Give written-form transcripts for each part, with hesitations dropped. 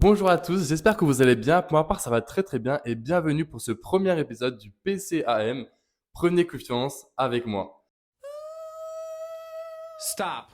Bonjour à tous, j'espère que vous allez bien. Pour ma part, ça va très très bien et bienvenue pour ce premier épisode du PCAM. Prenez confiance avec moi. Stop.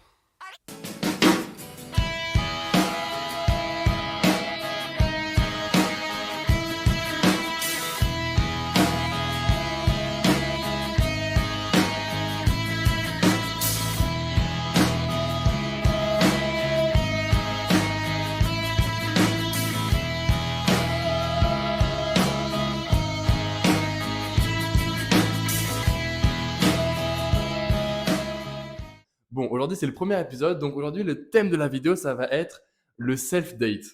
Bon, aujourd'hui c'est le premier épisode, donc aujourd'hui le thème de la vidéo ça va être le self-date.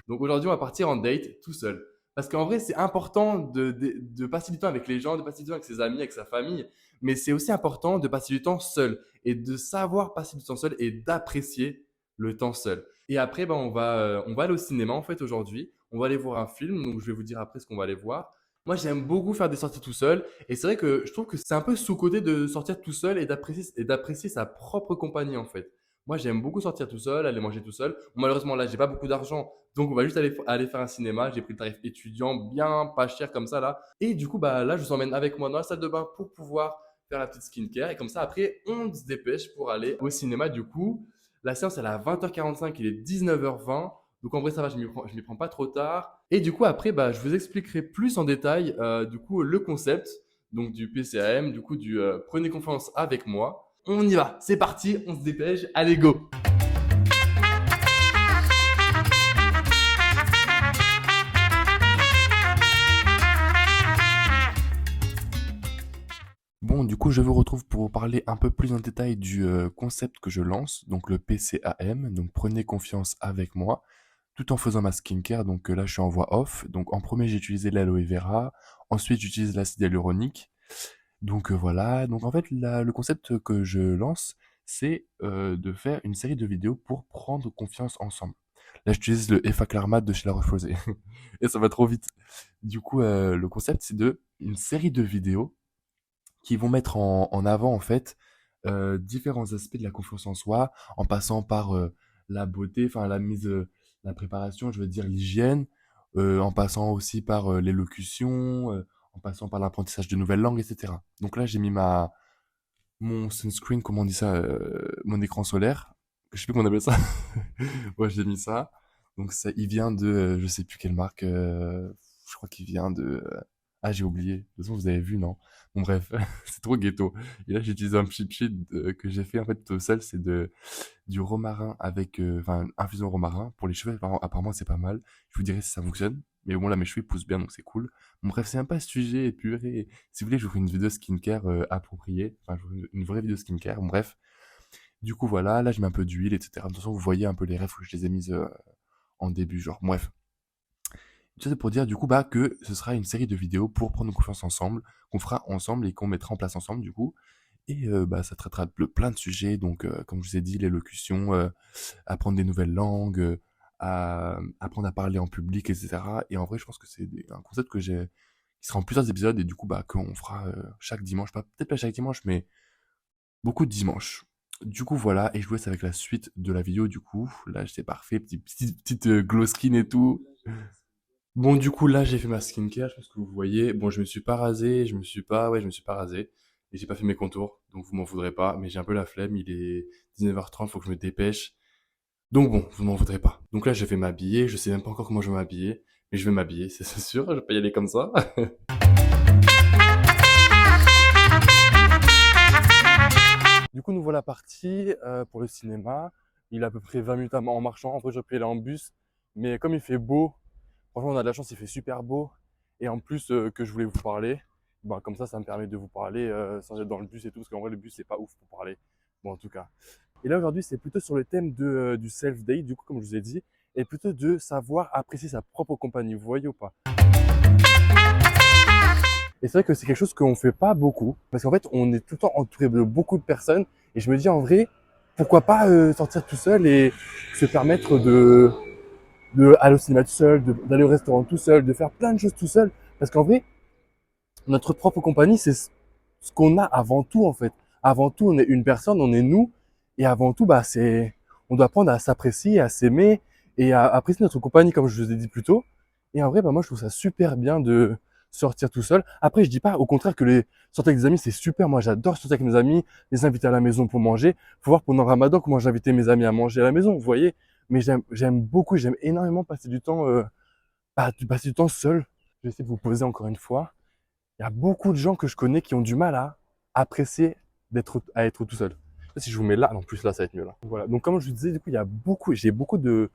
Donc aujourd'hui on va partir en date tout seul. Parce qu'en vrai c'est important de passer du temps avec les gens, de passer du temps avec ses amis, avec sa famille, mais c'est aussi important de passer du temps seul et de savoir passer du temps seul et d'apprécier le temps seul. Et après, ben, on va aller au cinéma en fait aujourd'hui. On va aller voir un film, donc je vais vous dire après ce qu'on va aller voir. Moi, j'aime beaucoup faire des sorties tout seul. Et c'est vrai que je trouve que c'est un peu sous-côté de sortir tout seul et d'apprécier sa propre compagnie en fait. Moi, j'aime beaucoup sortir tout seul, aller manger tout seul. Bon, malheureusement, là, j'ai pas beaucoup d'argent. Donc, on va juste aller faire un cinéma. J'ai pris le tarif étudiant, bien pas cher comme ça là. Et du coup, bah, là, je vous emmène avec moi dans la salle de bain pour pouvoir faire la petite skincare. Et comme ça, après, on se dépêche pour aller au cinéma. Du coup, la séance, elle est à 20h45, il est 19h20. Donc en vrai, ça va, je m'y prends pas trop tard. Et du coup, après, bah, je vous expliquerai plus en détail du coup, le concept donc du PCAM, du coup, du prenez confiance avec moi. On y va, c'est parti, on se dépêche, allez go. Bon, du coup, je vous retrouve pour vous parler un peu plus en détail du concept que je lance, donc le PCAM, donc prenez confiance avec moi, tout en faisant ma skincare. Donc là, je suis en voix off. Donc en premier, j'ai utilisé l'aloe vera, ensuite j'utilise l'acide hyaluronique. Donc voilà, donc en fait, le concept que je lance, c'est de faire une série de vidéos pour prendre confiance ensemble. Là, j'utilise le Effaclar Mat de chez La Roche-Posay. Et ça va trop vite. Du coup, le concept, c'est de une série de vidéos qui vont mettre en avant en fait différents aspects de la confiance en soi, en passant par la beauté, enfin la préparation, je veux dire l'hygiène, en passant aussi par l'élocution, en passant par l'apprentissage de nouvelles langues, etc. Donc là, j'ai mis mon sunscreen, comment on dit ça, mon écran solaire, je sais plus comment on appelle ça. Ouais, j'ai mis ça. Donc ça, il vient de, je sais plus quelle marque, je crois qu'il vient de, ah j'ai oublié. De toute façon, vous avez vu, non? Bon bref, c'est trop ghetto. Et là, j'ai utilisé un cheat sheet que j'ai fait en fait tout seul, c'est du romarin avec, enfin, infusion romarin pour les cheveux. Apparemment, c'est pas mal. Je vous dirai si ça fonctionne. Mais bon, là, mes cheveux ils poussent bien, donc c'est cool. Bon, bref, c'est un pas ce sujet épuré. Si vous voulez, je vous ferai une vidéo skincare appropriée. Enfin, je vous ferai une vraie vidéo skincare. Bon, bref. Du coup, voilà, là, je mets un peu d'huile, etc. De toute façon, vous voyez un peu les rêves que je les ai mises en début, genre. Bref. Tout ça, c'est pour dire, du coup, bah, que ce sera une série de vidéos pour prendre confiance ensemble, qu'on fera ensemble et qu'on mettra en place ensemble, du coup. Et bah, ça traitera de plein de sujets, donc comme je vous ai dit, l'élocution, apprendre des nouvelles langues, apprendre à parler en public, etc. Et en vrai, je pense que c'est un concept qui sera en plusieurs épisodes et du coup, bah, qu'on fera chaque dimanche, peut-être pas chaque dimanche, mais beaucoup de dimanches. Du coup, voilà, et je vous laisse avec la suite de la vidéo, du coup. Là, c'est parfait, petite glow skin et tout. Bon, du coup, là, j'ai fait ma skincare, je pense que vous voyez. Bon, je me suis pas rasé, ouais, je me suis pas rasé. Et j'ai pas fait mes contours, donc vous m'en voudrez pas. Mais j'ai un peu la flemme, il est 19h30, faut que je me dépêche. Donc bon, vous m'en voudrez pas. Donc là, je vais m'habiller, je sais même pas encore comment je vais m'habiller. Mais je vais m'habiller, c'est sûr, je vais pas y aller comme ça. Du coup, nous voilà partis pour le cinéma. Il est à peu près 20 minutes en marchant. En vrai, j'aurais pu aller en bus. Mais comme il fait beau, franchement, on a de la chance, il fait super beau. Et en plus que je voulais vous parler, bah, comme ça me permet de vous parler sans être dans le bus et tout. Parce qu'en vrai, le bus, c'est pas ouf pour parler. Bon, en tout cas. Et là, aujourd'hui, c'est plutôt sur le thème du self-date, du coup, comme je vous ai dit. Et plutôt de savoir apprécier sa propre compagnie. Vous voyez ou pas? Et c'est vrai que c'est quelque chose qu'on fait pas beaucoup, parce qu'en fait, on est tout le temps entouré de beaucoup de personnes. Et je me dis en vrai, pourquoi pas sortir tout seul et se permettre de aller au cinéma tout seul, d'aller au restaurant tout seul, de faire plein de choses tout seul. Parce qu'en vrai, notre propre compagnie, c'est ce qu'on a avant tout en fait. Avant tout, on est une personne, on est nous. Et avant tout, bah on doit apprendre à s'apprécier, à s'aimer et à apprécier notre compagnie, comme je vous ai dit plus tôt. Et en vrai, bah, moi, je trouve ça super bien de sortir tout seul. Après, je dis pas, au contraire, que les sortir avec des amis, c'est super. Moi, j'adore sortir avec mes amis, les inviter à la maison pour manger. Faut voir pendant Ramadan comment j'ai invité mes amis à manger à la maison, vous voyez. Mais j'aime beaucoup, j'aime énormément passer du temps, passer du temps seul. Je vais essayer de vous poser encore une fois. Il y a beaucoup de gens que je connais qui ont du mal à apprécier à être tout seul. Si je vous mets là, en plus là, ça va être mieux là. Voilà. Donc, comme je vous disais, du coup, j'ai beaucoup de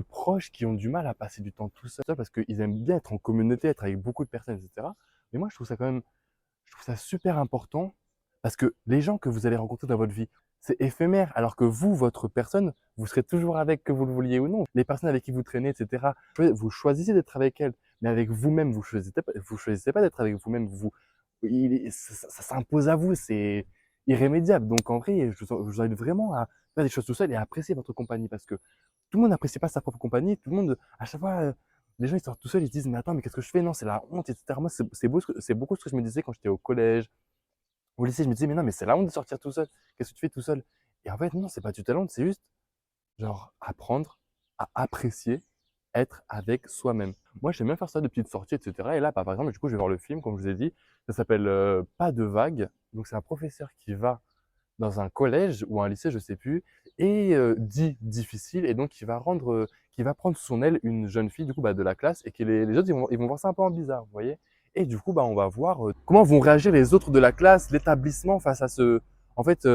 proches qui ont du mal à passer du temps tout seul parce qu'ils aiment bien être en communauté, être avec beaucoup de personnes, etc. Mais moi, je trouve ça quand même, je trouve ça super important parce que les gens que vous allez rencontrer dans votre vie, c'est éphémère. Alors que vous, votre personne, vous serez toujours avec, que vous le vouliez ou non. Les personnes avec qui vous traînez, etc., vous choisissez d'être avec elles. Mais avec vous-même, vous choisissez pas d'être avec vous-même. Ça s'impose à vous, c'est irrémédiable. Donc en vrai, je vous invite vraiment à faire des choses tout seul et à apprécier votre compagnie parce que tout le monde n'apprécie pas sa propre compagnie. Tout le monde, à chaque fois, les gens ils sortent tout seuls, ils se disent mais attends, mais qu'est-ce que je fais? Non, c'est la honte, etc. Moi, c'est beaucoup ce que je me disais quand j'étais au collège, au lycée. Je me disais mais non, mais c'est la honte de sortir tout seul. Qu'est-ce que tu fais tout seul? Et en fait, non, c'est pas du talent, c'est juste genre apprendre à apprécier être avec soi-même. Moi, j'aime bien faire ça de petites sorties, etc. Et là, par exemple, du coup, je vais voir le film, comme je vous ai dit. Ça s'appelle Pas de vagues. Donc, c'est un professeur qui va dans un collège ou un lycée, je sais plus, et dit difficile, et donc qui va prendre sous son aile une jeune fille du coup bah, de la classe, et que les autres ils vont voir ça un peu en bizarre, vous voyez. Et du coup, bah, on va voir comment vont réagir les autres de la classe, l'établissement face à en fait,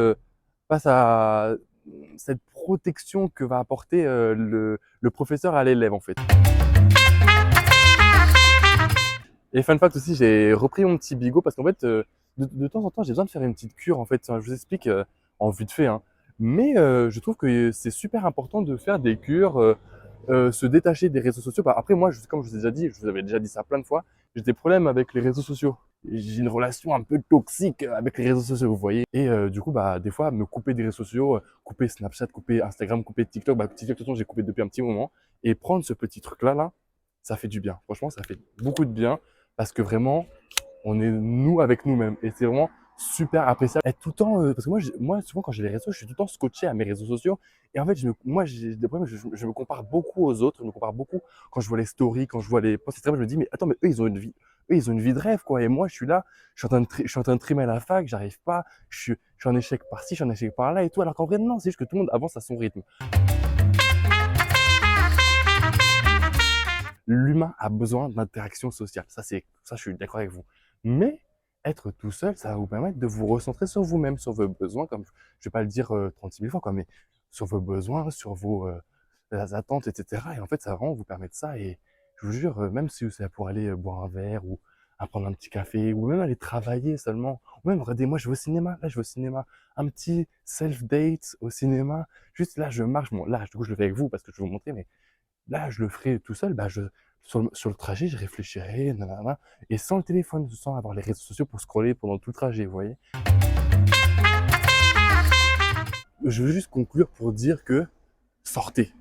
face à cette protection que va apporter le professeur à l'élève en fait. Et fun fact aussi, j'ai repris mon petit bigot parce qu'en fait, de temps en temps, j'ai besoin de faire une petite cure. En fait, enfin, je vous explique en vite fait, hein. Mais je trouve que c'est super important de faire des cures, se détacher des réseaux sociaux. Bah, après, moi, comme je vous ai déjà dit, je vous avais déjà dit ça plein de fois, j'ai des problèmes avec les réseaux sociaux. J'ai une relation un peu toxique avec les réseaux sociaux, vous voyez. Et du coup, bah, des fois, me couper des réseaux sociaux, couper Snapchat, couper Instagram, couper TikTok. Bah, TikTok, de toute façon, j'ai coupé depuis un petit moment. Et prendre ce petit truc-là, là, ça fait du bien. Franchement, ça fait beaucoup de bien parce que vraiment, on est nous avec nous-mêmes. Et c'est vraiment super appréciable. Être tout le temps, parce que moi, souvent, quand j'ai les réseaux, je suis tout le temps scotché à mes réseaux sociaux. Et en fait, moi, j'ai des problèmes, je me compare beaucoup aux autres, je me compare beaucoup quand je vois les stories, quand je vois les posts, etc. Je me dis, mais attends, mais eux, ils ont une vie. Eux, ils ont une vie de rêve, quoi. Et moi, je suis là, je suis en train de trimer à la fac, j'arrive pas, je suis en échec par-ci, je suis en échec par-là et tout. Alors qu'en vrai, non, c'est juste que tout le monde avance à son rythme. L'humain a besoin d'interaction sociale. Ça, je suis d'accord avec vous. Mais être tout seul, ça va vous permettre de vous recentrer sur vous-même, sur vos besoins, comme je vais pas le dire 36 000 fois, quoi, mais sur vos besoins, sur vos attentes, etc. Et en fait, ça va vraiment vous permettre ça. Et je vous jure, même si c'est pour aller boire un verre ou à prendre un petit café ou même aller travailler seulement, ou même regardez, moi je vais au cinéma, là je vais au cinéma, un petit self-date au cinéma, juste là je marche, bon là du coup je le fais avec vous parce que je vais vous montrer, mais là, je le ferai tout seul, bah, sur le trajet, je réfléchirai, nanana, et sans le téléphone, sans avoir les réseaux sociaux pour scroller pendant tout le trajet, vous voyez. Je veux juste conclure pour dire que sortez.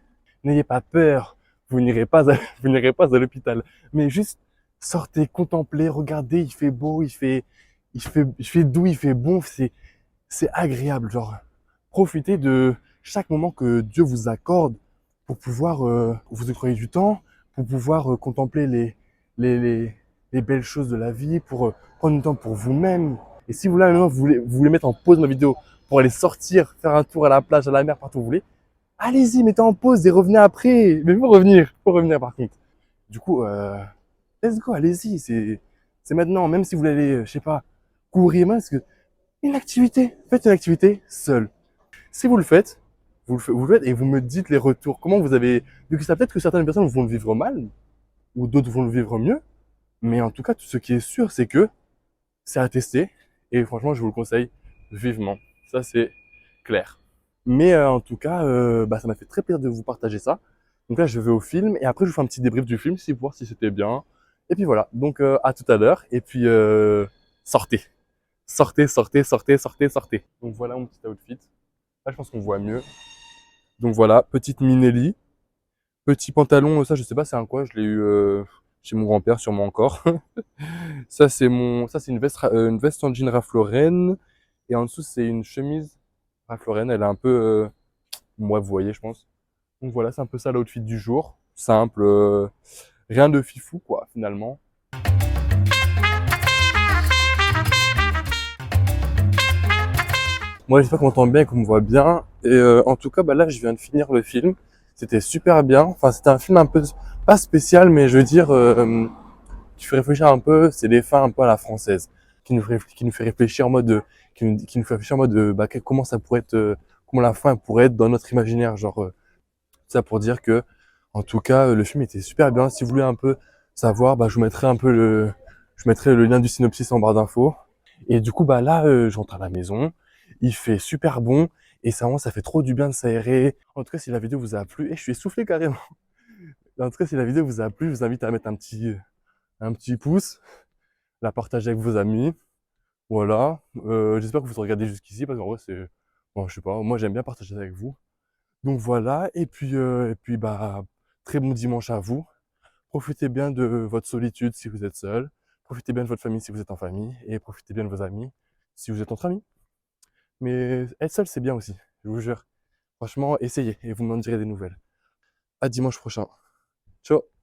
N'ayez pas peur, vous n'irez pas à, vous n'irez pas à l'hôpital, mais juste sortez, contemplez, regardez, il fait beau, il fait doux, il fait bon, c'est agréable, genre. Profitez de chaque moment que Dieu vous accorde pour pouvoir vous octroyer du temps, pour pouvoir contempler les, les, les belles choses de la vie, pour prendre du temps pour vous-même. Et si vous, là, maintenant, vous voulez mettre en pause ma vidéo pour aller sortir, faire un tour à la plage, à la mer, partout où vous voulez, allez-y, mettez en pause et revenez après. Mais faut revenir par contre. Du coup, let's go, allez-y, c'est maintenant. Même si vous voulez aller, je sais pas, courir, parce que une activité, faites une activité seule. Si vous le faites, vous le faites et vous me dites les retours. Comment vous avez vécu ça? Peut-être que certaines personnes vont le vivre mal ou d'autres vont le vivre mieux. Mais en tout cas, tout ce qui est sûr, c'est que c'est à tester. Et franchement, je vous le conseille vivement. Ça, c'est clair. Mais en tout cas, bah, ça m'a fait très plaisir de vous partager ça. Donc là, je vais au film et après, je vous fais un petit débrief du film, pour voir si c'était bien. Et puis voilà. Donc à tout à l'heure. Et puis sortez. Sortez, sortez, sortez, sortez, sortez. Donc voilà mon petit outfit. Là, je pense qu'on voit mieux. Donc voilà, petite Minelli. Petit pantalon, ça je sais pas c'est un quoi, je l'ai eu chez mon grand-père sûrement encore. Ça c'est une veste en jean Ralph Lauren et en dessous c'est une chemise Ralph Lauren, elle est un peu Moi, vous voyez, je pense. Donc voilà, c'est un peu ça l'outfit du jour. Simple, rien de fifou, quoi, finalement. Moi, j'espère qu'on m'entend bien et qu'on me voit bien. Et en tout cas, bah là, je viens de finir le film. C'était super bien. Enfin, c'était un film un peu, pas spécial, mais je veux dire, qui fait réfléchir un peu. C'est des fins un peu à la française, qui nous fait réfléchir en mode, qui nous fait réfléchir en mode, bah, comment ça pourrait être, comment la fin pourrait être dans notre imaginaire, genre. Ça pour dire que, en tout cas, le film était super bien. Si vous voulez un peu savoir, bah, je mettrai le lien du synopsis en barre d'infos. Et du coup, bah là, je rentre à la maison. Il fait super bon et ça fait trop du bien de s'aérer. En tout cas, si la vidéo vous a plu, et je suis essoufflé carrément. En tout cas, si la vidéo vous a plu, je vous invite à mettre un petit pouce, la partager avec vos amis. Voilà. J'espère que vous regardez jusqu'ici parce qu'en vrai, c'est, bon, je sais pas, moi j'aime bien partager avec vous. Donc voilà, et puis bah, très bon dimanche à vous. Profitez bien de votre solitude si vous êtes seul. Profitez bien de votre famille si vous êtes en famille. Et profitez bien de vos amis si vous êtes entre amis. Mais être seul, c'est bien aussi, je vous jure. Franchement, essayez et vous m'en direz des nouvelles. À dimanche prochain. Ciao!